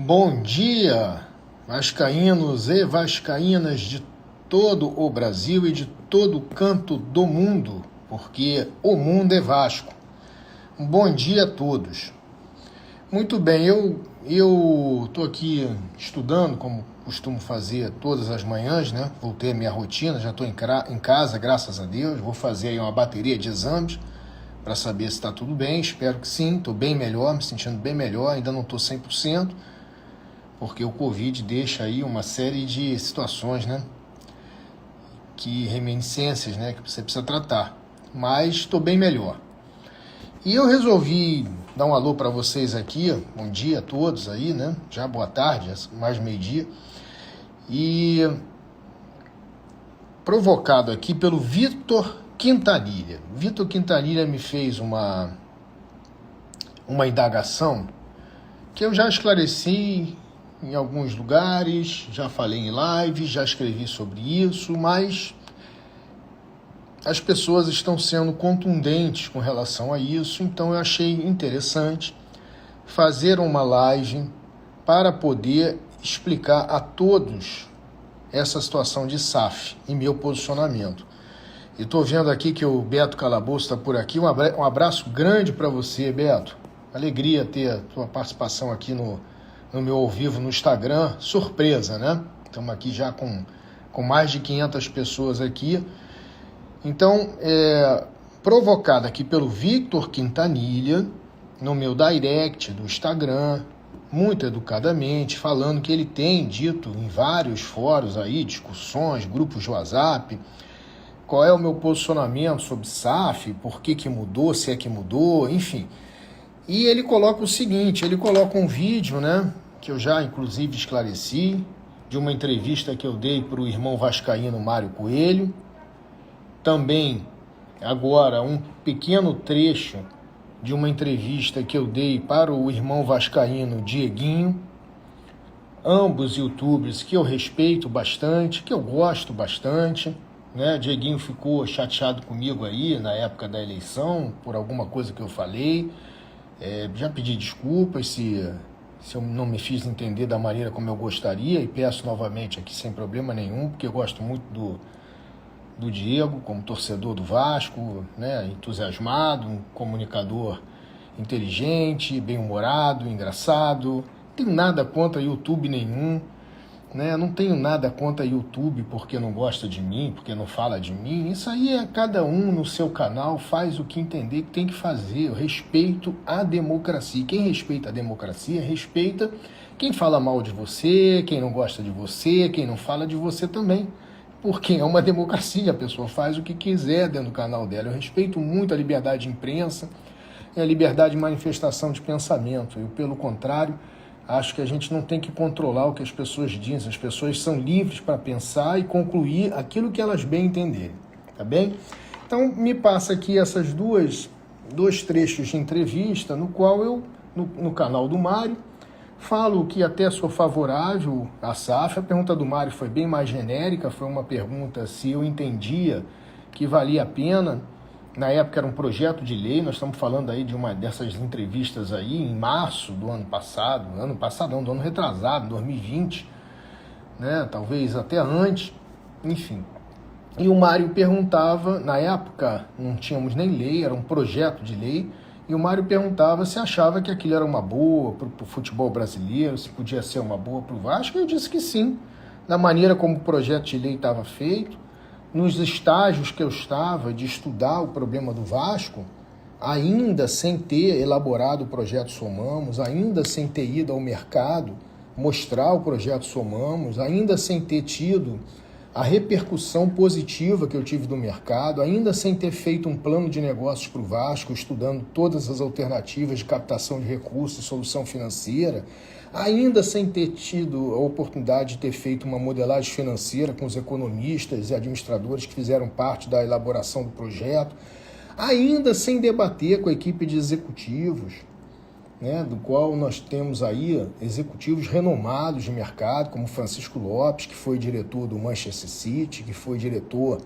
Bom dia, vascaínos e vascaínas de todo o Brasil e de todo canto do mundo, porque o mundo é Vasco. Um bom dia a todos. Muito bem, eu estou aqui estudando, como costumo fazer todas as manhãs, né? Voltei à minha rotina, já estou em casa, graças a Deus. Vou fazer aí uma bateria de exames para saber se está tudo bem. Espero que sim, estou bem melhor, me sentindo bem melhor, ainda não estou 100%. Porque o Covid deixa aí uma série de situações, né? Reminiscências, né? Que você precisa tratar. Mas estou bem melhor. E eu resolvi dar um alô para vocês aqui. Bom dia a todos aí, né? Já boa tarde, mais meio-dia. E provocado aqui pelo Vitor Quintanilha. Vitor Quintanilha me fez uma indagação que eu já esclareci em alguns lugares, já falei em live, já escrevi sobre isso, mas as pessoas estão sendo contundentes com relação a isso, então eu achei interessante fazer uma live para poder explicar a todos essa situação de SAF e meu posicionamento. E estou vendo aqui que o Beto Calabouço está por aqui, um abraço grande para você, Beto. Alegria ter a tua participação aqui no meu ao vivo no Instagram, surpresa, né? Estamos aqui já com mais de 500 pessoas aqui. Então, provocado aqui pelo Vitor Quintanilha, no meu direct do Instagram, muito educadamente, falando que ele tem dito em vários fóruns aí, discussões, grupos de WhatsApp, qual é o meu posicionamento sobre SAF, por que mudou, se é que mudou, enfim. E ele coloca o seguinte, ele coloca um vídeo, né, que eu já inclusive esclareci, de uma entrevista que eu dei para o irmão vascaíno Mário Coelho. Também, agora, um pequeno trecho de uma entrevista que eu dei para o irmão vascaíno Dieguinho. Ambos youtubers que eu respeito bastante, que eu gosto bastante, né? Dieguinho ficou chateado comigo aí na época da eleição, por alguma coisa que eu falei. Já pedi desculpas se eu não me fiz entender da maneira como eu gostaria, e peço novamente aqui sem problema nenhum, porque eu gosto muito do Diego como torcedor do Vasco, né, entusiasmado, um comunicador inteligente, bem-humorado, engraçado. Não tenho nada contra YouTube nenhum, né? Não tenho nada contra YouTube porque não gosta de mim, porque não fala de mim. Isso aí é cada um no seu canal, faz o que entender que tem que fazer. Eu respeito a democracia. Quem respeita a democracia, respeita quem fala mal de você, quem não gosta de você, quem não fala de você também. Porque é uma democracia, a pessoa faz o que quiser dentro do canal dela. Eu respeito muito a liberdade de imprensa e a liberdade de manifestação de pensamento. Eu, pelo contrário, acho que a gente não tem que controlar o que as pessoas dizem. As pessoas são livres para pensar e concluir aquilo que elas bem entenderem, tá bem? Então, me passa aqui essas dois trechos de entrevista, no qual eu, no canal do Mário, falo que até sou favorável à SAF. A pergunta do Mário foi bem mais genérica, foi uma pergunta se eu entendia que valia a pena. Na época era um projeto de lei, nós estamos falando aí de uma dessas entrevistas aí em março do ano passado, do ano retrasado, 2020, né? Talvez até antes, enfim. E o Mário perguntava, na época não tínhamos nem lei, era um projeto de lei, e o Mário perguntava se achava que aquilo era uma boa para o futebol brasileiro, se podia ser uma boa para o Vasco, e eu disse que sim, da maneira como o projeto de lei estava feito, nos estágios que eu estava de estudar o problema do Vasco, ainda sem ter elaborado o projeto Somamos, ainda sem ter ido ao mercado mostrar o projeto Somamos, ainda sem ter tido a repercussão positiva que eu tive do mercado, ainda sem ter feito um plano de negócios para o Vasco, estudando todas as alternativas de captação de recursos e solução financeira, ainda sem ter tido a oportunidade de ter feito uma modelagem financeira com os economistas e administradores que fizeram parte da elaboração do projeto, ainda sem debater com a equipe de executivos, né, do qual nós temos aí executivos renomados de mercado, como Francisco Lopes, que foi diretor do Manchester City, que foi diretor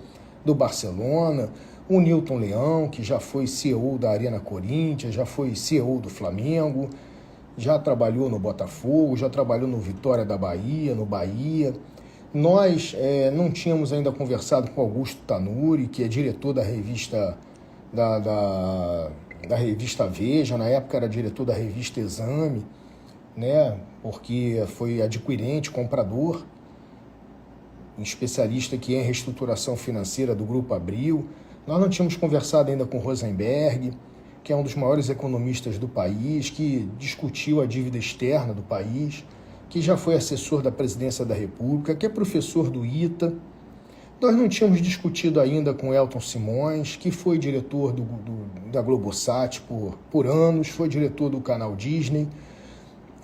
do Barcelona, o Newton Leão, que já foi CEO da Arena Corinthians, já foi CEO do Flamengo, já trabalhou no Botafogo, já trabalhou no Vitória da Bahia, no Bahia. Nós não tínhamos ainda conversado com Augusto Tanuri, que é diretor da revista da revista Veja, na época era diretor da revista Exame, né? Porque foi adquirente, comprador, especialista que é em reestruturação financeira do Grupo Abril. Nós não tínhamos conversado ainda com Rosenberg, que é um dos maiores economistas do país, que discutiu a dívida externa do país, que já foi assessor da Presidência da República, que é professor do ITA. Nós não tínhamos discutido ainda com Elton Simões, que foi diretor da Globosat por anos, foi diretor do canal Disney,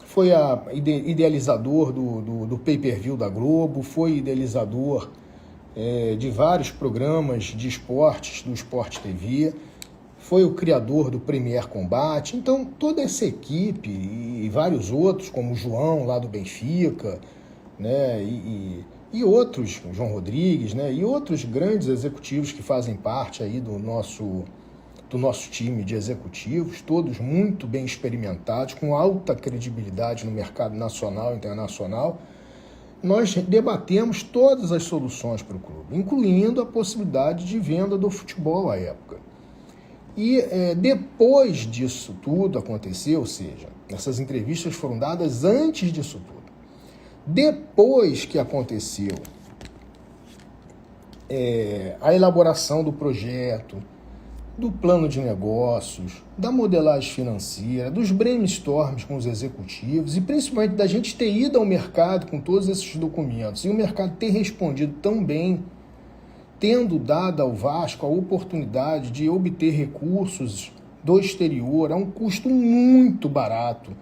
foi idealizador do pay-per-view da Globo, foi idealizador de vários programas de esportes, do Sport TV, foi o criador do Premier Combate. Então, toda essa equipe e vários outros, como o João, lá do Benfica, né, e outros, João Rodrigues, né, e outros grandes executivos que fazem parte aí do nosso time de executivos, todos muito bem experimentados, com alta credibilidade no mercado nacional e internacional, nós debatemos todas as soluções para o clube, incluindo a possibilidade de venda do futebol à época. E depois disso tudo acontecer, ou seja, essas entrevistas foram dadas antes disso tudo. Depois que aconteceu a elaboração do projeto, do plano de negócios, da modelagem financeira, dos brainstorms com os executivos e principalmente da gente ter ido ao mercado com todos esses documentos e o mercado ter respondido tão bem, tendo dado ao Vasco a oportunidade de obter recursos do exterior a um custo muito barato.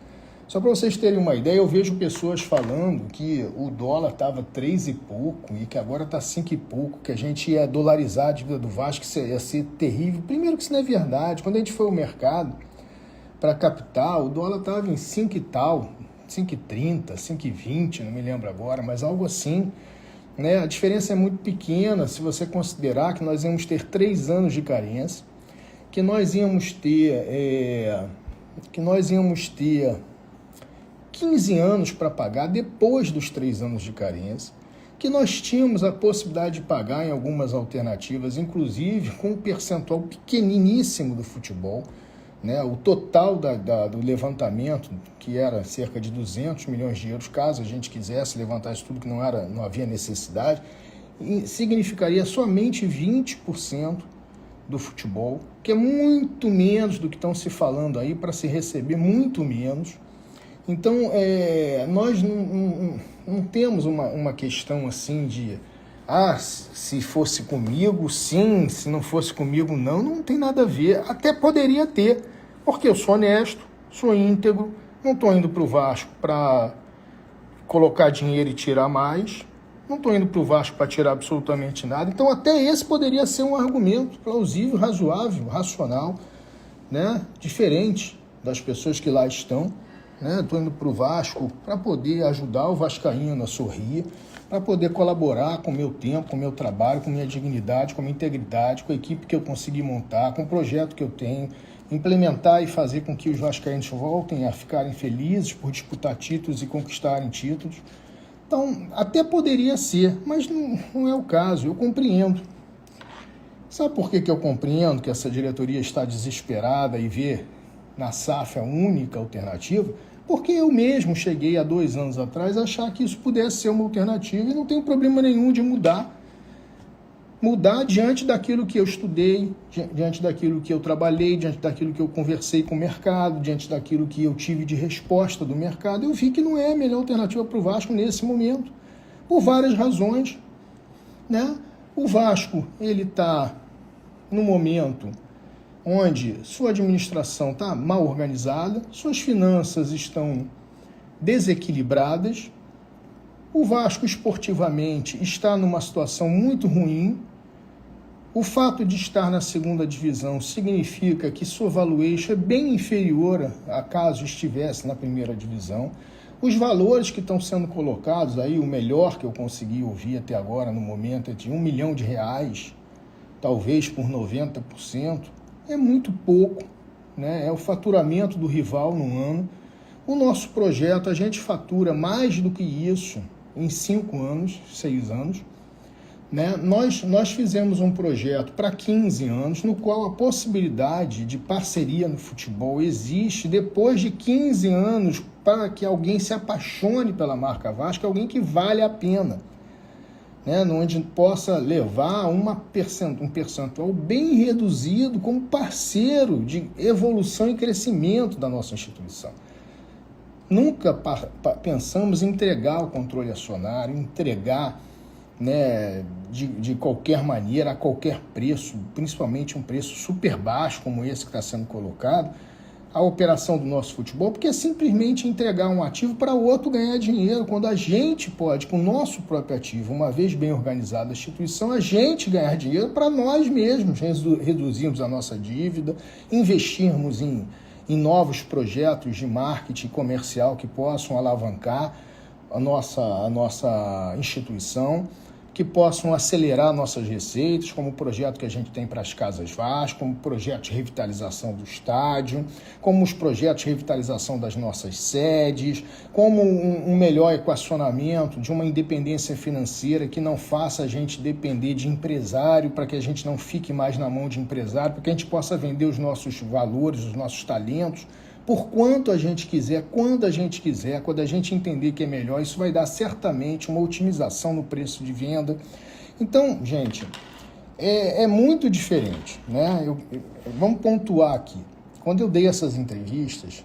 Só para vocês terem uma ideia, eu vejo pessoas falando que o dólar estava 3 e pouco e que agora está 5 e pouco, que a gente ia dolarizar a dívida do Vasco, que ia ser terrível. Primeiro que isso não é verdade. Quando a gente foi ao mercado para capital, o dólar estava em 5 e tal, 5,30, 5,20, não me lembro agora, mas algo assim. Né? A diferença é muito pequena se você considerar que nós íamos ter 3 anos de carência, que nós íamos ter 15 anos para pagar depois dos 3 anos de carência, que nós tínhamos a possibilidade de pagar em algumas alternativas, inclusive com um percentual pequeniníssimo do futebol, né? O total do levantamento, que era cerca de 200 milhões de euros, caso a gente quisesse levantar isso tudo, que não havia necessidade, significaria somente 20% do futebol, que é muito menos do que estão se falando aí, para se receber muito menos. Então, nós não temos uma questão assim de se fosse comigo, sim, se não fosse comigo, não tem nada a ver. Até poderia ter, porque eu sou honesto, sou íntegro, não estou indo para o Vasco para colocar dinheiro e tirar mais, não estou indo para o Vasco para tirar absolutamente nada. Então, até esse poderia ser um argumento plausível, razoável, racional, né? Diferente das pessoas que lá estão. Estou indo para o Vasco para poder ajudar o vascaíno a sorrir, para poder colaborar com o meu tempo, com o meu trabalho, com minha dignidade, com minha integridade, com a equipe que eu consegui montar, com o projeto que eu tenho, implementar e fazer com que os vascaínos voltem a ficarem felizes por disputar títulos e conquistarem títulos. Então, até poderia ser, mas não é o caso, eu compreendo. Sabe por que eu compreendo que essa diretoria está desesperada e vê na SAF a única alternativa? Porque eu mesmo cheguei há 2 anos atrás a achar que isso pudesse ser uma alternativa e não tenho problema nenhum de mudar diante daquilo que eu estudei, diante daquilo que eu trabalhei, diante daquilo que eu conversei com o mercado, diante daquilo que eu tive de resposta do mercado. Eu vi que não é a melhor alternativa para o Vasco nesse momento, por várias razões, né? O Vasco, ele está no momento onde sua administração está mal organizada, suas finanças estão desequilibradas, o Vasco esportivamente está numa situação muito ruim. O fato de estar na 2ª divisão significa que sua valuation é bem inferior a caso estivesse na 1ª divisão. Os valores que estão sendo colocados aí, o melhor que eu consegui ouvir até agora no momento é de R$1 milhão, talvez por 90%. É muito pouco, né? É o faturamento do rival no ano. O nosso projeto, a gente fatura mais do que isso em 5 anos, 6 anos. Né? Nós fizemos um projeto para 15 anos, no qual a possibilidade de parceria no futebol existe depois de 15 anos, para que alguém se apaixone pela marca Vasco, alguém que vale a pena, né? Onde possa levar um percentual bem reduzido como parceiro de evolução e crescimento da nossa instituição. Nunca pensamos em entregar o controle acionário, entregar, né, de qualquer maneira, a qualquer preço, principalmente um preço super baixo como esse que está sendo colocado, a operação do nosso futebol, porque é simplesmente entregar um ativo para o outro ganhar dinheiro, quando a gente pode, com o nosso próprio ativo, uma vez bem organizada a instituição, a gente ganhar dinheiro para nós mesmos, reduzirmos a nossa dívida, investirmos em novos projetos de marketing comercial que possam alavancar a nossa instituição, que possam acelerar nossas receitas, como o projeto que a gente tem para as Casas Vasco, como o projeto de revitalização do estádio, como os projetos de revitalização das nossas sedes, como um melhor equacionamento de uma independência financeira que não faça a gente depender de empresário, para que a gente não fique mais na mão de empresário, para que a gente possa vender os nossos valores, os nossos talentos, por quanto a gente quiser, quando a gente quiser, quando a gente entender que é melhor, isso vai dar certamente uma otimização no preço de venda. Então, gente, é muito diferente, né? Vamos pontuar aqui. Quando eu dei essas entrevistas,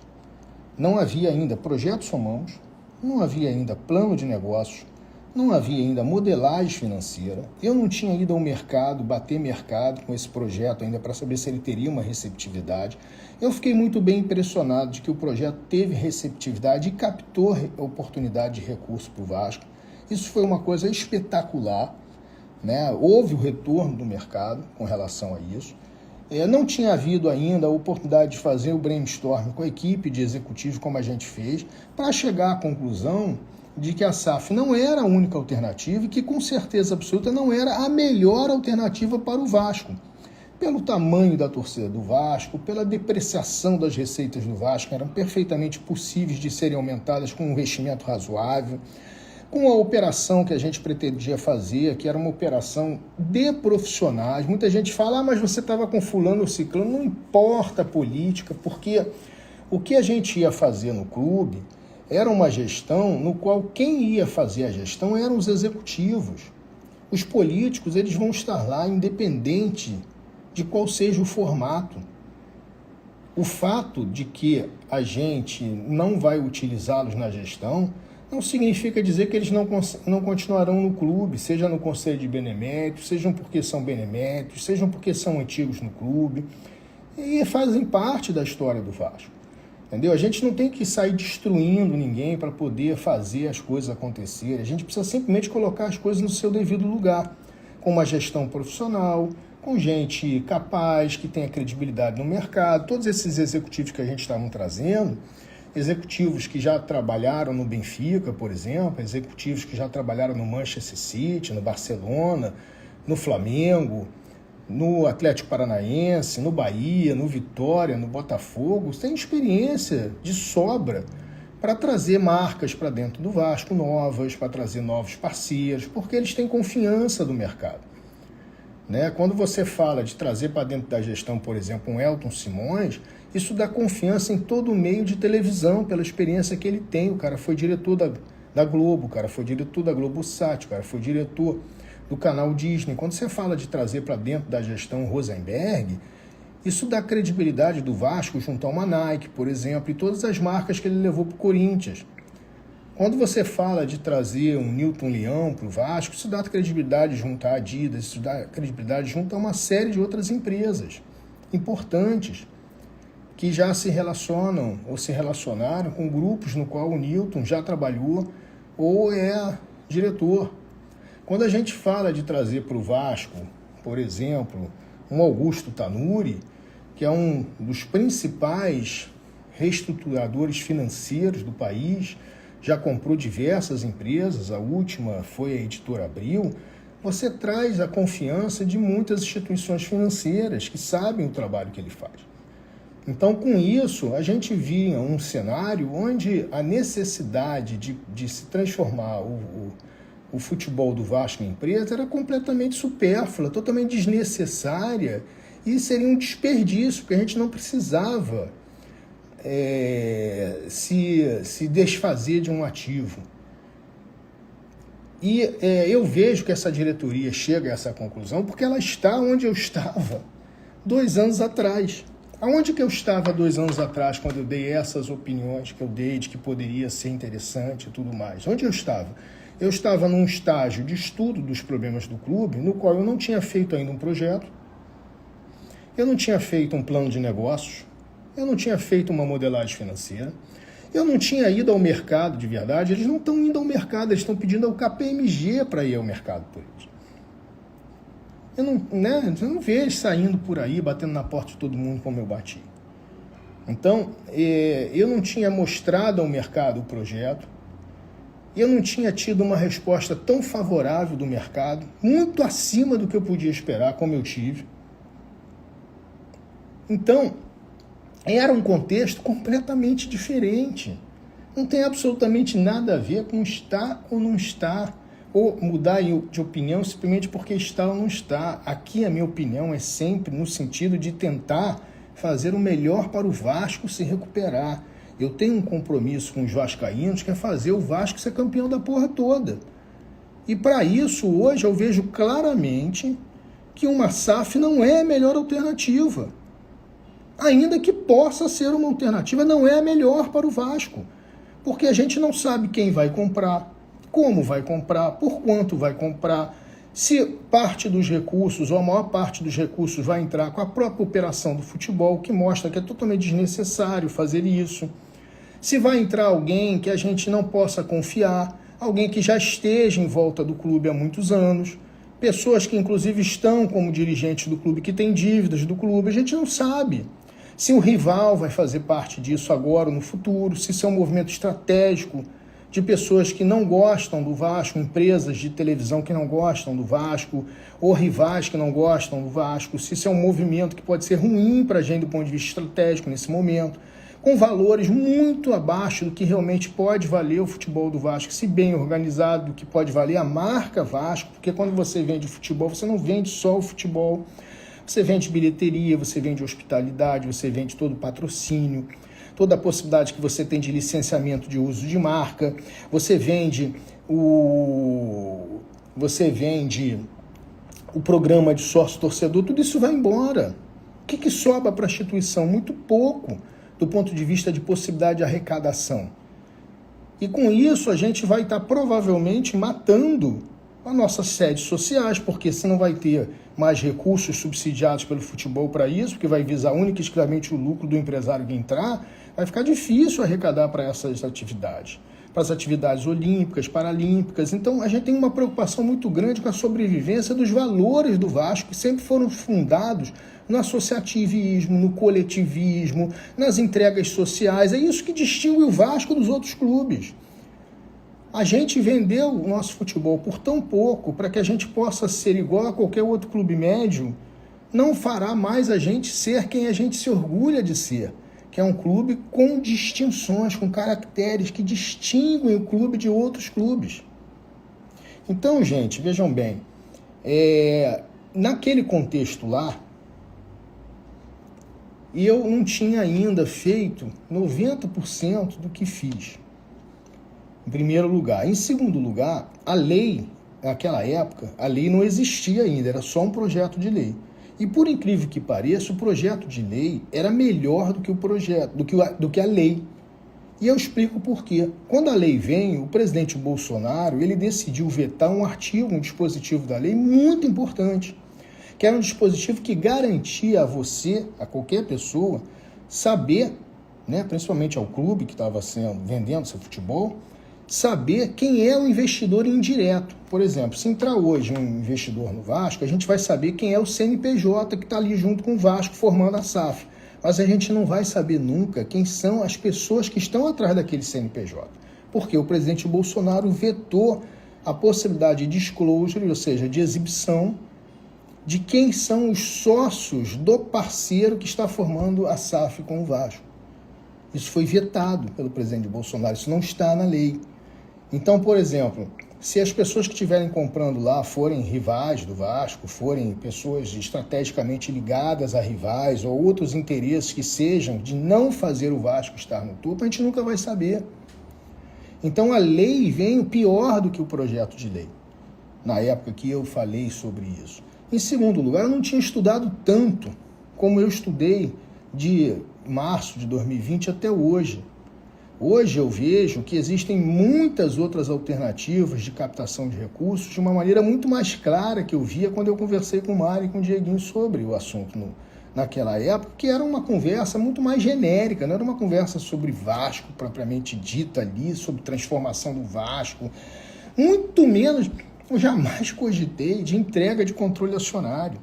não havia ainda projeto Somamos, não havia ainda plano de negócios, não havia ainda modelagem financeira, eu não tinha ido ao mercado, bater mercado com esse projeto ainda para saber se ele teria uma receptividade. Eu fiquei muito bem impressionado de que o projeto teve receptividade e captou oportunidade de recurso para o Vasco. Isso foi uma coisa espetacular, né? Houve o retorno do mercado com relação a isso. Não tinha havido ainda a oportunidade de fazer o brainstorm com a equipe de executivos como a gente fez, para chegar à conclusão de que a SAF não era a única alternativa e que, com certeza absoluta, não era a melhor alternativa para o Vasco. Pelo tamanho da torcida do Vasco, pela depreciação das receitas do Vasco, que eram perfeitamente possíveis de serem aumentadas com um investimento razoável, com a operação que a gente pretendia fazer, que era uma operação de profissionais. Muita gente fala, mas você estava com fulano ou ciclano, não importa a política, porque o que a gente ia fazer no clube era uma gestão no qual quem ia fazer a gestão eram os executivos. Os políticos, eles vão estar lá independente de qual seja o formato. O fato de que a gente não vai utilizá-los na gestão não significa dizer que eles não continuarão no clube, seja no conselho de beneméritos, sejam porque são beneméritos, sejam porque são antigos no clube, e fazem parte da história do Vasco. Entendeu? A gente não tem que sair destruindo ninguém para poder fazer as coisas acontecerem. A gente precisa simplesmente colocar as coisas no seu devido lugar, com uma gestão profissional, com gente capaz, que tenha credibilidade no mercado. Todos esses executivos que a gente está trazendo, executivos que já trabalharam no Benfica, por exemplo, executivos que já trabalharam no Manchester City, no Barcelona, no Flamengo, no Atlético Paranaense, no Bahia, no Vitória, no Botafogo, têm experiência de sobra para trazer marcas para dentro do Vasco novas, para trazer novos parceiros, porque eles têm confiança do mercado. Né? Quando você fala de trazer para dentro da gestão, por exemplo, um Elton Simões, isso dá confiança em todo o meio de televisão, pela experiência que ele tem. O cara foi diretor da Globo, o cara foi diretor da Globosat, o cara foi diretor do canal Disney. Quando você fala de trazer para dentro da gestão Rosenberg, isso dá credibilidade do Vasco junto a uma Nike, por exemplo, e todas as marcas que ele levou para o Corinthians. Quando você fala de trazer um Newton Leão para o Vasco, isso dá credibilidade junto à Adidas, isso dá credibilidade junto a uma série de outras empresas importantes que já se relacionam ou se relacionaram com grupos no qual o Newton já trabalhou ou é diretor. Quando a gente fala de trazer para o Vasco, por exemplo, um Augusto Tanuri, que é um dos principais reestruturadores financeiros do país, já comprou diversas empresas, a última foi a Editora Abril, você traz a confiança de muitas instituições financeiras que sabem o trabalho que ele faz. Então, com isso, a gente via um cenário onde a necessidade de se transformar o futebol do Vasco em empresa era completamente supérflua, totalmente desnecessária, e seria um desperdício, porque a gente não precisava se desfazer de um ativo. E eu vejo que essa diretoria chega a essa conclusão porque ela está onde eu estava 2 anos atrás. Aonde que eu estava 2 anos atrás, quando eu dei essas opiniões que eu dei, de que poderia ser interessante e tudo mais? Onde eu estava? Eu estava num estágio de estudo dos problemas do clube, no qual eu não tinha feito ainda um projeto, eu não tinha feito um plano de negócios, eu não tinha feito uma modelagem financeira, eu não tinha ido ao mercado de verdade. Eles não estão indo ao mercado, eles estão pedindo ao KPMG para ir ao mercado por eles. Eu não vejo eles saindo por aí, batendo na porta de todo mundo como eu bati. Então, eu não tinha mostrado ao mercado o projeto, eu não tinha tido uma resposta tão favorável do mercado, muito acima do que eu podia esperar, como eu tive. Então, era um contexto completamente diferente. Não tem absolutamente nada a ver com estar ou não estar, ou mudar de opinião simplesmente porque está ou não está. Aqui a minha opinião é sempre no sentido de tentar fazer o melhor para o Vasco se recuperar. Eu tenho um compromisso com os vascaínos, que é fazer o Vasco ser campeão da porra toda. E para isso, hoje, eu vejo claramente que uma SAF não é a melhor alternativa. Ainda que possa ser uma alternativa, não é a melhor para o Vasco. Porque a gente não sabe quem vai comprar, como vai comprar, por quanto vai comprar, se parte dos recursos, ou a maior parte dos recursos, vai entrar com a própria operação do futebol, que mostra que é totalmente desnecessário fazer isso. Se vai entrar alguém que a gente não possa confiar, alguém que já esteja em volta do clube há muitos anos, pessoas que inclusive estão como dirigentes do clube, que têm dívidas do clube, a gente não sabe. Se o rival vai fazer parte disso agora ou no futuro, se isso é um movimento estratégico de pessoas que não gostam do Vasco, empresas de televisão que não gostam do Vasco, ou rivais que não gostam do Vasco, se isso é um movimento que pode ser ruim para a gente do ponto de vista estratégico nesse momento, com valores muito abaixo do que realmente pode valer o futebol do Vasco, se bem organizado, do que pode valer a marca Vasco, porque quando você vende futebol, você não vende só o futebol, você vende bilheteria, você vende hospitalidade, você vende todo o patrocínio, toda a possibilidade que você tem de licenciamento de uso de marca, você vende o programa de sócio-torcedor, tudo isso vai embora. O que sobra para a instituição? Muito pouco, do ponto de vista de possibilidade de arrecadação. E com isso a gente vai estar provavelmente matando as nossas sedes sociais, porque você não vai ter mais recursos subsidiados pelo futebol para isso, porque vai visar única e exclusivamente o lucro do empresário que entrar, vai ficar difícil arrecadar para essas atividades, para as atividades olímpicas, paralímpicas. Então a gente tem uma preocupação muito grande com a sobrevivência dos valores do Vasco, que sempre foram fundados no associativismo, no coletivismo, nas entregas sociais. É isso que distingue o Vasco dos outros clubes. A gente vendeu o nosso futebol por tão pouco para que a gente possa ser igual a qualquer outro clube médio, não fará mais a gente ser quem a gente se orgulha de ser, que é um clube com distinções, com caracteres que distinguem o clube de outros clubes. Então, gente, vejam bem, naquele contexto lá, eu não tinha ainda feito 90% do que fiz. Em primeiro lugar. Em segundo lugar, a lei, naquela época, a lei não existia ainda, era só um projeto de lei. E por incrível que pareça, o projeto de lei era melhor do que o projeto, do que a lei. E eu explico por quê. Quando a lei veio, o presidente Bolsonaro, ele decidiu vetar um artigo, um dispositivo da lei muito importante, que era um dispositivo que garantia a você, a qualquer pessoa, saber, principalmente ao clube que estava vendendo seu futebol, saber quem é o investidor indireto. Por exemplo, se entrar hoje um investidor no Vasco, a gente vai saber quem é o CNPJ que está ali junto com o Vasco formando a SAF. Mas a gente não vai saber nunca quem são as pessoas que estão atrás daquele CNPJ. Porque o presidente Bolsonaro vetou a possibilidade de disclosure, ou seja, de exibição de quem são os sócios do parceiro que está formando a SAF com o Vasco. Isso foi vetado pelo presidente Bolsonaro, isso não está na lei. Então, por exemplo, se as pessoas que estiverem comprando lá forem rivais do Vasco, forem pessoas estrategicamente ligadas a rivais ou outros interesses que sejam de não fazer o Vasco estar no topo, a gente nunca vai saber. Então a lei veio pior do que o projeto de lei, na época que eu falei sobre isso. Em segundo lugar, eu não tinha estudado tanto como eu estudei de março de 2020 até hoje. Hoje eu vejo que existem muitas outras alternativas de captação de recursos de uma maneira muito mais clara que eu via quando eu conversei com o Mário e com o Dieguinho sobre o assunto naquela época, que era uma conversa muito mais genérica, não era uma conversa sobre Vasco propriamente dita ali, sobre transformação do Vasco, muito menos. Eu jamais cogitei de entrega de controle acionário.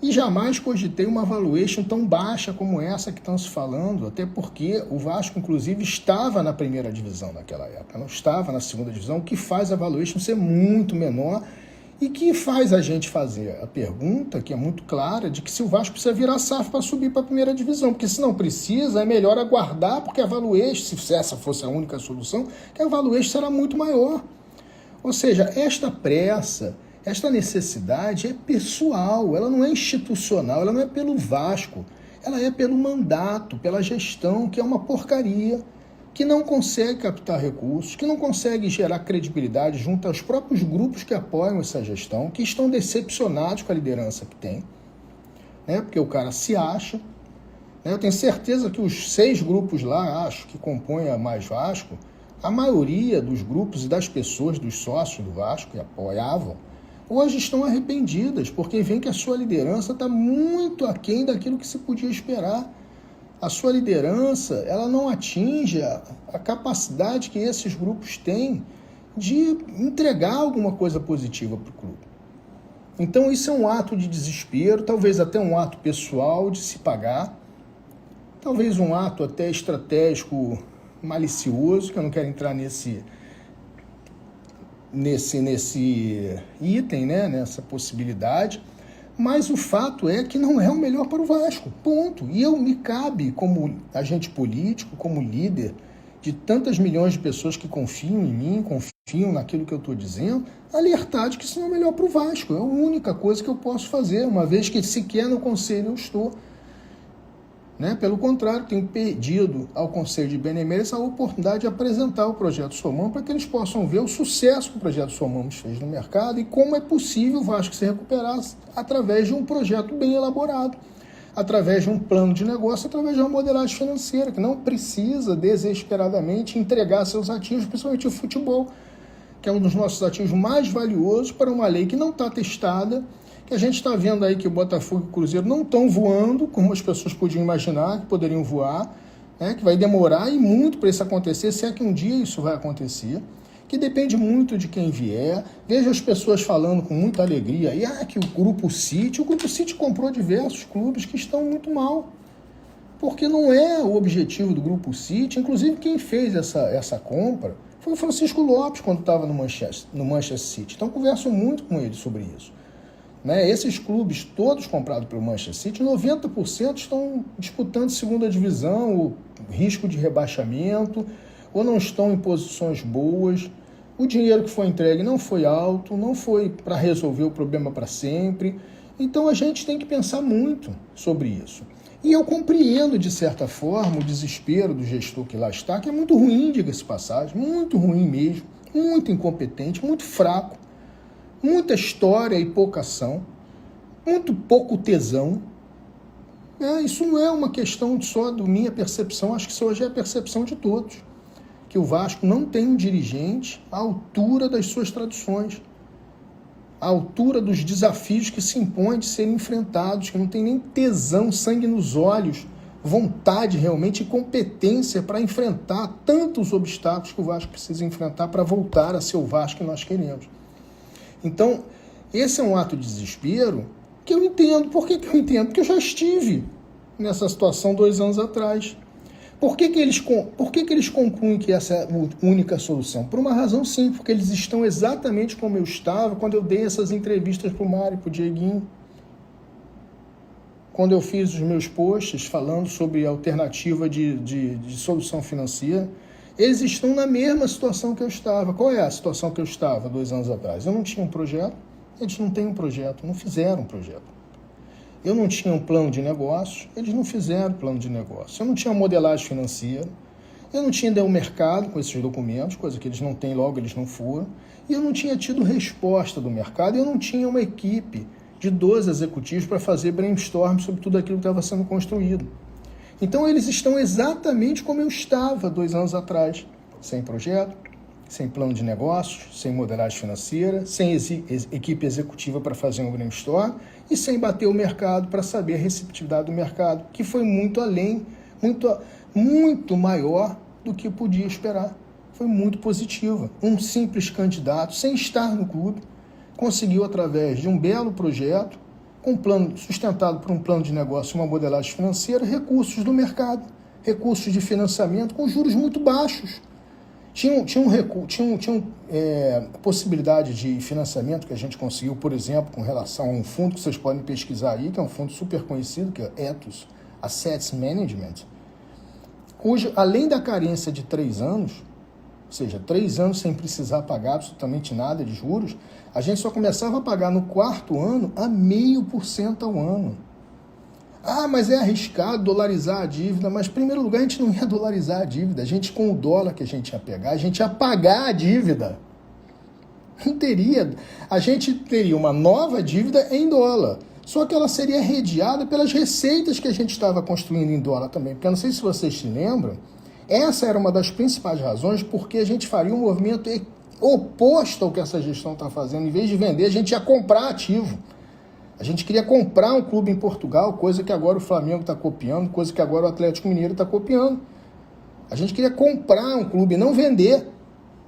E jamais cogitei uma valuation tão baixa como essa que estão se falando, até porque o Vasco, inclusive, estava na primeira divisão naquela época, não estava na segunda divisão, o que faz a valuation ser muito menor e que faz a gente fazer a pergunta, que é muito clara, de que se o Vasco precisa virar SAF para subir para a primeira divisão, porque se não precisa, é melhor aguardar, porque a valuation, se essa fosse a única solução, que a valuation será muito maior. Ou seja, esta pressa, esta necessidade é pessoal, ela não é institucional, ela não é pelo Vasco, ela é pelo mandato, pela gestão, que é uma porcaria, que não consegue captar recursos, que não consegue gerar credibilidade junto aos próprios grupos que apoiam essa gestão, que estão decepcionados com a liderança que tem, né? Porque o cara se acha, né? Eu tenho certeza que os 6 grupos lá, acho, que compõem a Mais Vasco, a maioria dos grupos e das pessoas, dos sócios do Vasco que apoiavam, hoje estão arrependidas, porque veem que a sua liderança está muito aquém daquilo que se podia esperar. A sua liderança, ela não atinge a capacidade que esses grupos têm de entregar alguma coisa positiva para o clube. Então isso é um ato de desespero, talvez até um ato pessoal de se pagar, talvez um ato até estratégico malicioso, que eu não quero entrar nesse item, né, nessa possibilidade, mas o fato é que não é o melhor para o Vasco, ponto. E me cabe, como agente político, como líder de tantas milhões de pessoas que confiam em mim, confiam naquilo que eu estou dizendo, alertar de que isso não é o melhor para o Vasco. É a única coisa que eu posso fazer, uma vez que sequer no conselho eu estou. Né? Pelo contrário, tenho pedido ao Conselho de Benemérito a oportunidade de apresentar o Projeto Somamos para que eles possam ver o sucesso que o Projeto Somamos fez no mercado e como é possível o Vasco se recuperar através de um projeto bem elaborado, através de um plano de negócio, através de uma modelagem financeira, que não precisa desesperadamente entregar seus ativos, principalmente o futebol, que é um dos nossos ativos mais valiosos, para uma lei que não está testada, que a gente está vendo aí que o Botafogo e o Cruzeiro não estão voando, como as pessoas podiam imaginar que poderiam voar, né, que vai demorar e muito para isso acontecer, se é que um dia isso vai acontecer, que depende muito de quem vier. Vejo as pessoas falando com muita alegria aí, que o Grupo City comprou diversos clubes que estão muito mal, porque não é o objetivo do Grupo City. Inclusive quem fez essa compra foi o Francisco Lopes, quando estava no Manchester City. Então converso muito com ele sobre isso. Né? Esses clubes todos comprados pelo Manchester City, 90% estão disputando segunda divisão, o risco de rebaixamento, ou não estão em posições boas. O dinheiro que foi entregue não foi alto, não foi para resolver o problema para sempre. Então a gente tem que pensar muito sobre isso. E eu compreendo, de certa forma, o desespero do gestor que lá está, que é muito ruim, diga-se passagem, muito ruim mesmo, muito incompetente, muito fraco, muita história e pouca ação, muito pouco tesão. Isso não é uma questão só da minha percepção, acho que isso hoje é a percepção de todos, que o Vasco não tem um dirigente à altura das suas tradições, à altura dos desafios que se impõem de serem enfrentados, que não tem nem tesão, sangue nos olhos, vontade realmente e competência para enfrentar tantos obstáculos que o Vasco precisa enfrentar para voltar a ser o Vasco que nós queremos. Então, esse é um ato de desespero que eu entendo. Por que eu entendo? Porque eu já estive nessa situação 2 anos atrás. Por que que eles concluem que essa é a única solução? Por uma razão simples, porque eles estão exatamente como eu estava quando eu dei essas entrevistas para o Mário, para o Dieguinho. Quando eu fiz os meus posts falando sobre alternativa de solução financeira, eles estão na mesma situação que eu estava. Qual é a situação que eu estava 2 anos atrás? Eu não tinha um projeto, eles não têm um projeto, não fizeram um projeto. Eu não tinha um plano de negócio, eles não fizeram plano de negócio. Eu não tinha modelagem financeira, eu não tinha ido ao mercado com esses documentos, coisa que eles não têm, logo eles não foram, e eu não tinha tido resposta do mercado, eu não tinha uma equipe de 12 executivos para fazer brainstorm sobre tudo aquilo que estava sendo construído. Então eles estão exatamente como eu estava 2 anos atrás, sem projeto, sem plano de negócios, sem modelagem financeira, sem equipe executiva para fazer um brainstorm e sem bater o mercado para saber a receptividade do mercado, que foi muito além, muito maior do que eu podia esperar. Foi muito positiva. Um simples candidato, sem estar no clube, conseguiu, através de um belo projeto, com um plano sustentado por um plano de negócio e uma modelagem financeira, recursos do mercado, recursos de financiamento com juros muito baixos. Tinha possibilidade de financiamento que a gente conseguiu, por exemplo, com relação a um fundo que vocês podem pesquisar aí, que é um fundo super conhecido, que é Ethos Assets Management, cujo, além da carência de 3 anos, ou seja, 3 anos sem precisar pagar absolutamente nada de juros, a gente só começava a pagar no 4º ano a 0,5% ao ano. Ah, mas é arriscado dolarizar a dívida, mas em primeiro lugar a gente não ia dolarizar a dívida, a gente com o dólar que a gente ia pegar, a gente ia pagar a dívida. Não teria, a gente teria uma nova dívida em dólar, só que ela seria redeada pelas receitas que a gente estava construindo em dólar também, porque eu não sei se vocês se lembram, essa era uma das principais razões porque a gente faria um movimento oposto ao que essa gestão está fazendo. Em vez de vender, a gente ia comprar ativo. A gente queria comprar um clube em Portugal, coisa que agora o Flamengo está copiando, coisa que agora o Atlético Mineiro está copiando. A gente queria comprar um clube, não vender.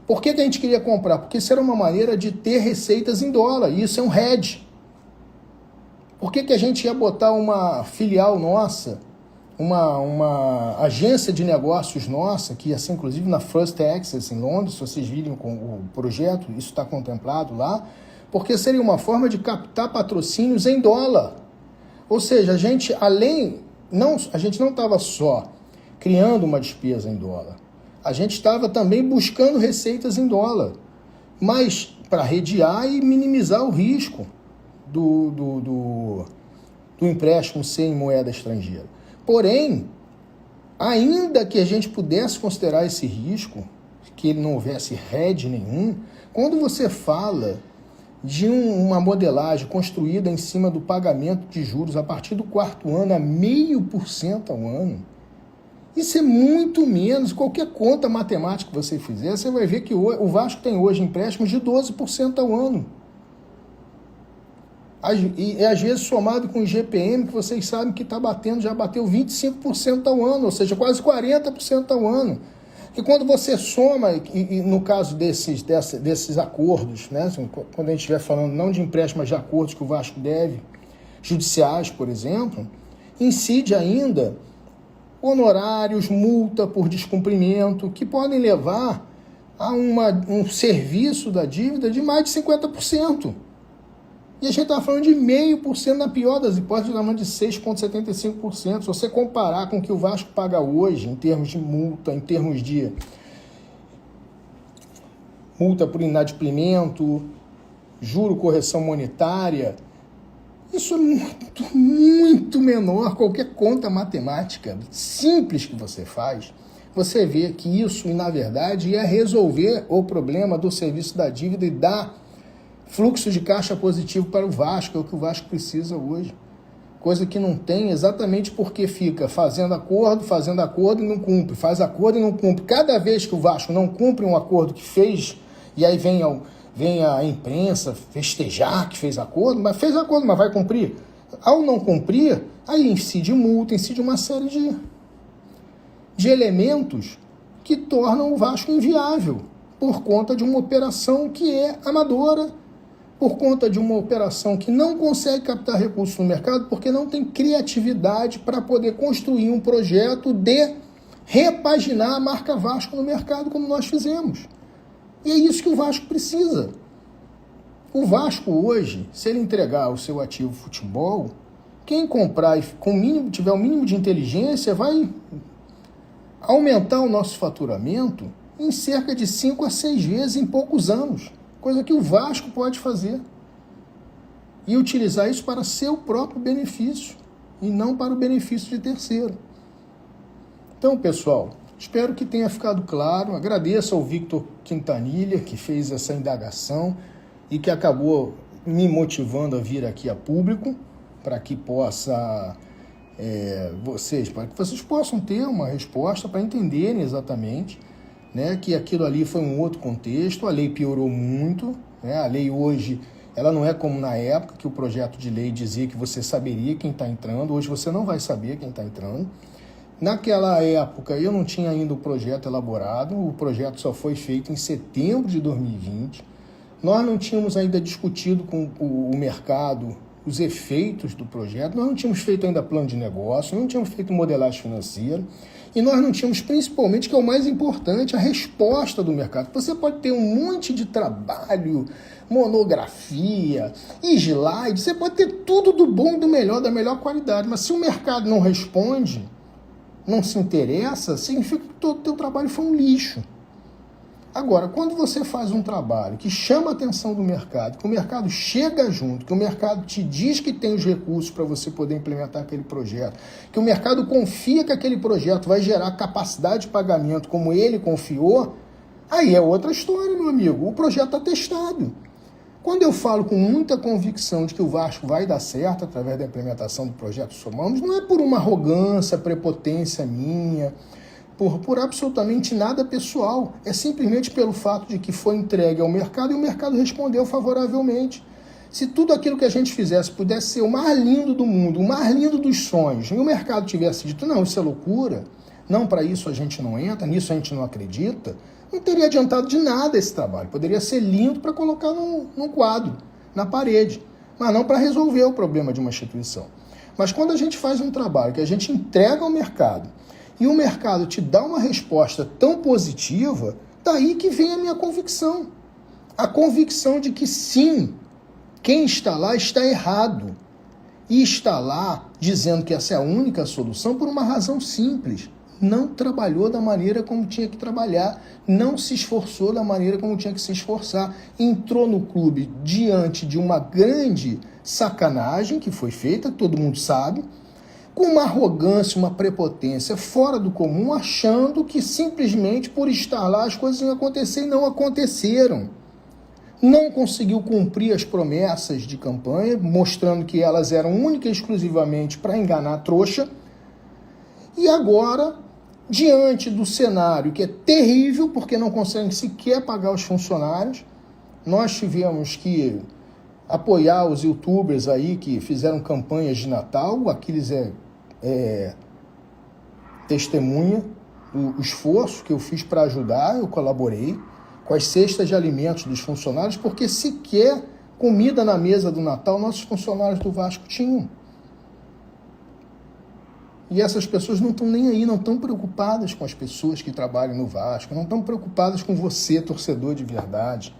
Por que a gente queria comprar? Porque isso era uma maneira de ter receitas em dólar, e isso é um hedge. Por que a gente ia botar uma filial nossa, uma agência de negócios nossa, que ia ser inclusive na First Access em Londres, se vocês virem com o projeto, isso está contemplado lá, porque seria uma forma de captar patrocínios em dólar. Ou seja, a gente não estava só criando uma despesa em dólar, a gente estava também buscando receitas em dólar, mas para redear e minimizar o risco do empréstimo ser em moeda estrangeira. Porém, ainda que a gente pudesse considerar esse risco, que ele não houvesse hedge nenhum, quando você fala de uma modelagem construída em cima do pagamento de juros a partir do 4º ano a 0,5% ao ano, isso é muito menos. Qualquer conta matemática que você fizer, você vai ver que o Vasco tem hoje empréstimos de 12% ao ano. E às vezes somado com o IGPM, que vocês sabem que já bateu 25% ao ano, ou seja, quase 40% ao ano. E quando você soma, e no caso desses acordos, né, quando a gente estiver falando não de empréstimos, mas de acordos que o Vasco deve, judiciais, por exemplo, incide ainda honorários, multa por descumprimento, que podem levar a um serviço da dívida de mais de 50%. E a gente está falando de 0,5%, na pior das hipóteses, falando de 6,75%. Se você comparar com o que o Vasco paga hoje, em termos de multa, em termos de multa por inadimplemento, juro, correção monetária, isso é muito, muito menor. Qualquer conta matemática simples que você faz, você vê que isso, na verdade, ia resolver o problema do serviço da dívida e dar fluxo de caixa positivo para o Vasco, é o que o Vasco precisa hoje. Coisa que não tem, exatamente porque fica fazendo acordo e não cumpre, faz acordo e não cumpre. Cada vez que o Vasco não cumpre um acordo que fez, e aí vem a imprensa festejar que fez acordo, mas vai cumprir. Ao não cumprir, aí incide multa, incide uma série de elementos que tornam o Vasco inviável, por conta de uma operação que é amadora, por conta de uma operação que não consegue captar recursos no mercado, porque não tem criatividade para poder construir um projeto de repaginar a marca Vasco no mercado como nós fizemos. E é isso que o Vasco precisa. O Vasco hoje, se ele entregar o seu ativo futebol, quem comprar e tiver o mínimo de inteligência vai aumentar o nosso faturamento em cerca de 5 a 6 vezes em poucos anos. Coisa que o Vasco pode fazer. E utilizar isso para seu próprio benefício e não para o benefício de terceiro. Então, pessoal, espero que tenha ficado claro. Agradeço ao Victor Quintanilha, que fez essa indagação e que acabou me motivando a vir aqui a público, para que possa, para que vocês possam ter uma resposta para entenderem exatamente, né, que aquilo ali foi um outro contexto. A lei piorou muito, né? A lei hoje, ela não é como na época que o projeto de lei dizia que você saberia quem está entrando. Hoje você não vai saber quem está entrando. Naquela época eu não tinha ainda o projeto elaborado, o projeto só foi feito em setembro de 2020. Nós não tínhamos ainda discutido com o mercado os efeitos do projeto, nós não tínhamos feito ainda plano de negócio, não tínhamos feito modelagem financeira, e nós não tínhamos, principalmente, que é o mais importante, a resposta do mercado. Você pode ter um monte de trabalho, monografia, slide, você pode ter tudo do bom, do melhor, da melhor qualidade, mas se o mercado não responde, não se interessa, significa que todo o teu trabalho foi um lixo. Agora, quando você faz um trabalho que chama a atenção do mercado, que o mercado chega junto, que o mercado te diz que tem os recursos para você poder implementar aquele projeto, que o mercado confia que aquele projeto vai gerar capacidade de pagamento como ele confiou, aí é outra história, meu amigo. O projeto está testado. Quando eu falo com muita convicção de que o Vasco vai dar certo através da implementação do projeto Somamos, não é por uma arrogância, prepotência minha, por absolutamente nada pessoal. É simplesmente pelo fato de que foi entregue ao mercado e o mercado respondeu favoravelmente. Se tudo aquilo que a gente fizesse pudesse ser o mais lindo do mundo, o mais lindo dos sonhos, e o mercado tivesse dito, não, isso é loucura, não, para isso a gente não entra, nisso a gente não acredita, não teria adiantado de nada esse trabalho. Poderia ser lindo para colocar num quadro, na parede, mas não para resolver o problema de uma instituição. Mas quando a gente faz um trabalho que a gente entrega ao mercado, e o mercado te dá uma resposta tão positiva, daí que vem a minha convicção. A convicção de que sim, quem está lá está errado. E está lá dizendo que essa é a única solução por uma razão simples. Não trabalhou da maneira como tinha que trabalhar, não se esforçou da maneira como tinha que se esforçar. Entrou no clube diante de uma grande sacanagem que foi feita, todo mundo sabe, com uma arrogância, uma prepotência fora do comum, achando que simplesmente por estar lá as coisas iam acontecer e não aconteceram. Não conseguiu cumprir as promessas de campanha, mostrando que elas eram única e exclusivamente para enganar a trouxa. E agora, diante do cenário que é terrível, porque não conseguem sequer pagar os funcionários, nós tivemos que apoiar os youtubers aí que fizeram campanhas de Natal. O Aquiles testemunha o esforço que eu fiz para ajudar, eu colaborei com as cestas de alimentos dos funcionários, porque sequer comida na mesa do Natal nossos funcionários do Vasco tinham. E essas pessoas não estão nem aí, não estão preocupadas com as pessoas que trabalham no Vasco, não estão preocupadas com você, torcedor de verdade.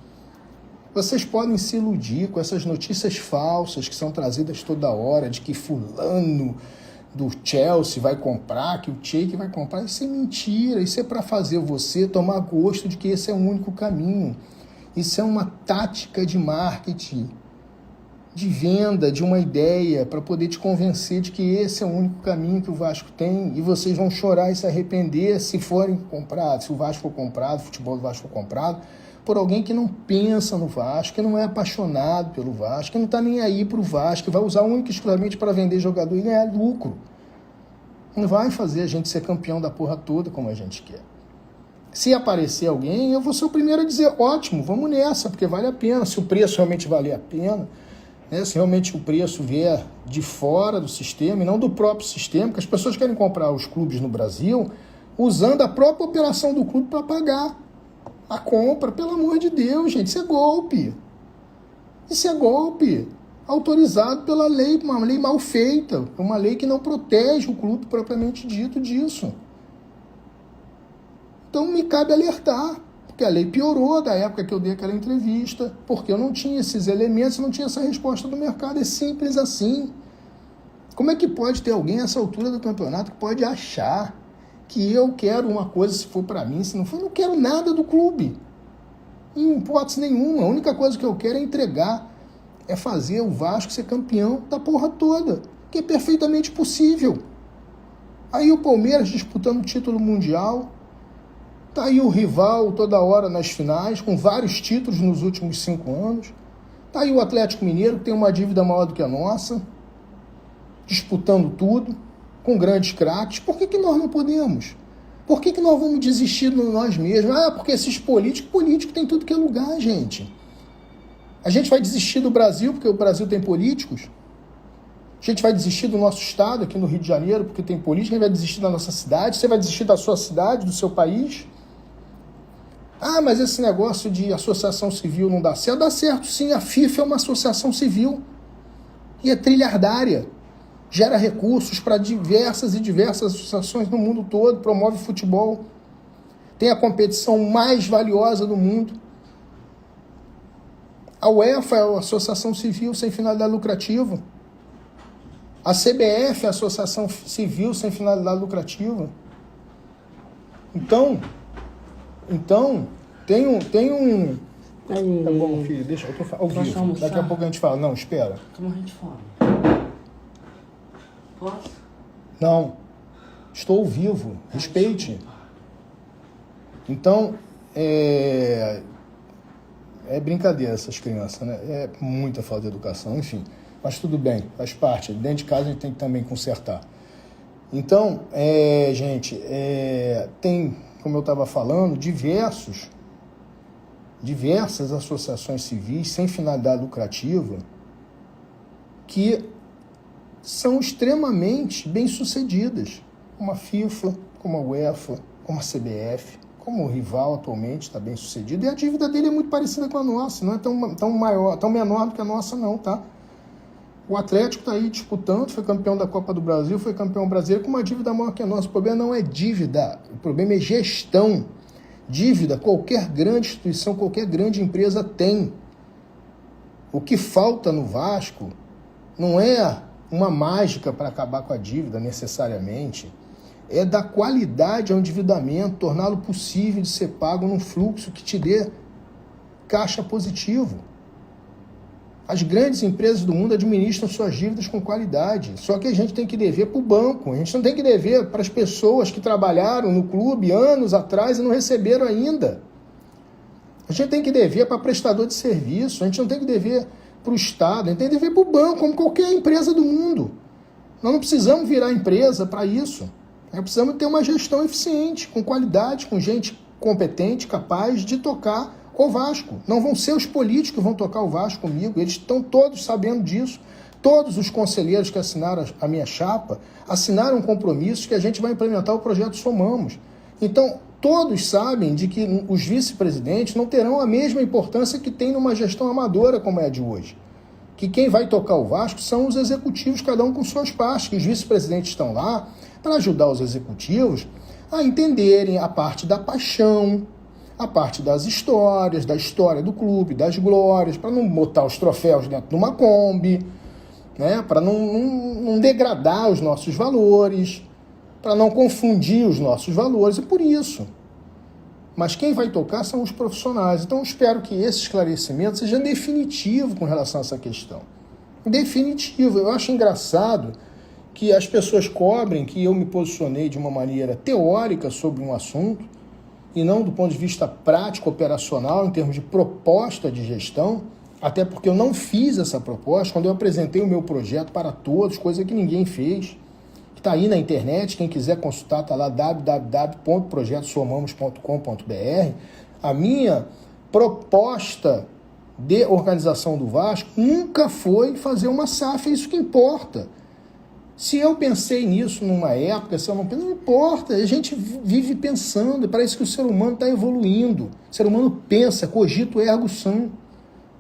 Vocês podem se iludir com essas notícias falsas que são trazidas toda hora, de que fulano do Chelsea vai comprar, que o Sheik vai comprar. Isso é mentira, isso é para fazer você tomar gosto de que esse é o único caminho. Isso é uma tática de marketing, de venda, de uma ideia, para poder te convencer de que esse é o único caminho que o Vasco tem, e vocês vão chorar e se arrepender se forem comprados, se o Vasco for comprado, o futebol do Vasco for comprado, por alguém que não pensa no Vasco, que não é apaixonado pelo Vasco, que não está nem aí para o Vasco, que vai usar única e exclusivamente para vender jogador e ganhar lucro. Não vai fazer a gente ser campeão da porra toda como a gente quer. Se aparecer alguém, eu vou ser o primeiro a dizer, ótimo, vamos nessa, porque vale a pena. Se o preço realmente valer a pena, né, se realmente o preço vier de fora do sistema e não do próprio sistema, porque as pessoas querem comprar os clubes no Brasil usando a própria operação do clube para pagar a compra. Pelo amor de Deus, gente, isso é golpe. Isso é golpe autorizado pela lei, uma lei mal feita, uma lei que não protege o clube propriamente dito disso. Então me cabe alertar, porque a lei piorou da época que eu dei aquela entrevista, porque eu não tinha esses elementos, não tinha essa resposta do mercado. É simples assim. Como é que pode ter alguém a essa altura do campeonato que pode achar que eu quero uma coisa se for para mim, se não for, eu não quero nada do clube. Em hipótese nenhuma. A única coisa que eu quero é entregar, é fazer o Vasco ser campeão da porra toda, que é perfeitamente possível. Aí o Palmeiras disputando o título mundial, tá aí o rival toda hora nas finais, com vários títulos nos últimos 5 anos, tá aí o Atlético Mineiro, que tem uma dívida maior do que a nossa, disputando tudo, com grandes craques. Por que nós não podemos? Por que nós vamos desistir de nós mesmos? Porque esses políticos tem tudo que é lugar, gente. A gente vai desistir do Brasil porque o Brasil tem políticos? A gente vai desistir do nosso estado aqui no Rio de Janeiro porque tem política? A gente vai desistir da nossa cidade? Você vai desistir da sua cidade, do seu país? Mas esse negócio de associação civil não dá certo. Dá certo sim, a FIFA é uma associação civil e é trilhardária. Gera recursos para diversas associações no mundo todo, promove futebol, tem a competição mais valiosa do mundo. A UEFA é a associação civil sem finalidade lucrativa. A CBF é a associação civil sem finalidade lucrativa. Então tem um... Tá bom, filho, deixa eu tô ao vivo. Daqui a pouco a gente fala. Não, espera. Tô morrendo de fome. Posso? Não, estou ao vivo, respeite. Então, é brincadeira essas crianças, né? É muita falta de educação, enfim. Mas tudo bem, faz parte. Dentro de casa a gente tem que também consertar. Então, gente, tem, como eu estava falando, diversas associações civis sem finalidade lucrativa que são extremamente bem-sucedidas, como a FIFA, como a UEFA, como a CBF, como o rival atualmente está bem-sucedido, e a dívida dele é muito parecida com a nossa, não é tão menor do que a nossa não, tá? O Atlético está aí disputando, foi campeão da Copa do Brasil, foi campeão brasileiro com uma dívida maior que a nossa. O problema não é dívida, o problema é gestão. Dívida, qualquer grande instituição, qualquer grande empresa tem. O que falta no Vasco não é uma mágica para acabar com a dívida necessariamente, é dar qualidade ao endividamento, torná-lo possível de ser pago num fluxo que te dê caixa positivo. As grandes empresas do mundo administram suas dívidas com qualidade, só que a gente tem que dever para o banco, a gente não tem que dever para as pessoas que trabalharam no clube anos atrás e não receberam ainda. A gente tem que dever para prestador de serviço, a gente não tem que dever para o Estado, a gente tem que dever para o banco, como qualquer empresa do mundo. Nós não precisamos virar empresa para isso. Nós precisamos ter uma gestão eficiente, com qualidade, com gente competente, capaz de tocar o Vasco. Não vão ser os políticos que vão tocar o Vasco comigo, eles estão todos sabendo disso. Todos os conselheiros que assinaram a minha chapa assinaram um compromisso que a gente vai implementar o projeto Somamos. Então, todos sabem de que os vice-presidentes não terão a mesma importância que tem numa gestão amadora como é a de hoje. Que quem vai tocar o Vasco são os executivos, cada um com suas partes, que os vice-presidentes estão lá para ajudar os executivos a entenderem a parte da paixão, a parte das histórias, da história do clube, das glórias, para não botar os troféus dentro de uma Kombi, né? Para não degradar os nossos valores, para não confundir os nossos valores, é por isso. Mas quem vai tocar são os profissionais. Então eu espero que esse esclarecimento seja definitivo com relação a essa questão. Definitivo. Eu acho engraçado que as pessoas cobrem que eu me posicionei de uma maneira teórica sobre um assunto e não do ponto de vista prático, operacional, em termos de proposta de gestão, até porque eu não fiz essa proposta quando eu apresentei o meu projeto para todos, coisa que ninguém fez. Está aí na internet, quem quiser consultar, está lá www.projetosomamos.com.br. A minha proposta de organização do Vasco nunca foi fazer uma SAF, é isso que importa. Se eu pensei nisso numa época, se eu não pensei, não importa, a gente vive pensando, parece que o ser humano está evoluindo. O ser humano pensa, cogito ergo sum.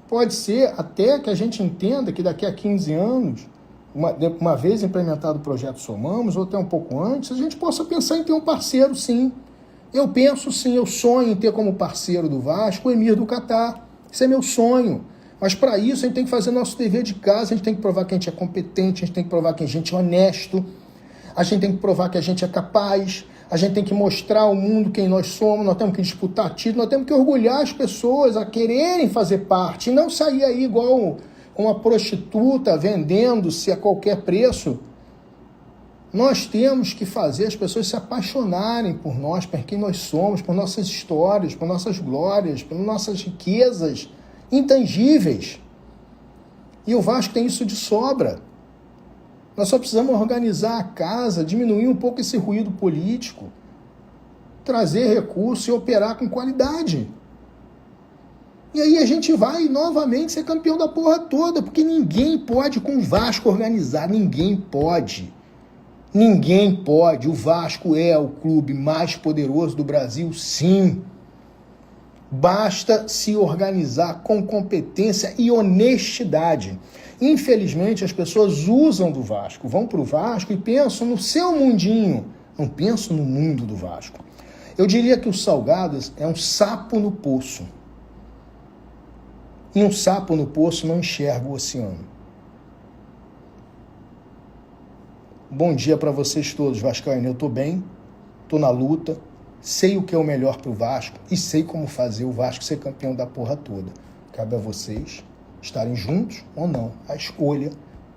Pode ser até que a gente entenda que daqui a 15 anos, uma vez implementado o projeto Somamos, ou até um pouco antes, a gente possa pensar em ter um parceiro, sim, Eu penso sim, eu sonho em ter como parceiro do Vasco o Emir do Catar. Esse é meu sonho. Mas para isso a gente tem que fazer nosso dever de casa, a gente tem que provar que a gente é competente, a gente tem que provar que a gente é honesto, a gente tem que provar que a gente é capaz, a gente tem que mostrar ao mundo quem nós somos, nós temos que disputar título, nós temos que orgulhar as pessoas a quererem fazer parte, e não sair aí igual uma prostituta vendendo-se a qualquer preço. Nós temos que fazer as pessoas se apaixonarem por nós, por quem nós somos, por nossas histórias, por nossas glórias, por nossas riquezas intangíveis. E o Vasco tem isso de sobra. Nós só precisamos organizar a casa, diminuir um pouco esse ruído político, trazer recursos e operar com qualidade. E aí a gente vai novamente ser campeão da porra toda, porque ninguém pode com o Vasco organizar, ninguém pode. Ninguém pode. O Vasco é o clube mais poderoso do Brasil, sim. Basta se organizar com competência e honestidade. Infelizmente, as pessoas usam do Vasco, vão para o Vasco e pensam no seu mundinho, não pensam no mundo do Vasco. Eu diria que o Salgados é um sapo no poço. E um sapo no poço não enxerga o oceano. Bom dia para vocês todos, vascaínos. Eu estou bem, estou na luta, sei o que é o melhor para o Vasco e sei como fazer o Vasco ser campeão da porra toda. Cabe a vocês estarem juntos ou não. A escolha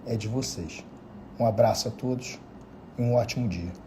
é de vocês. Um abraço a todos e um ótimo dia.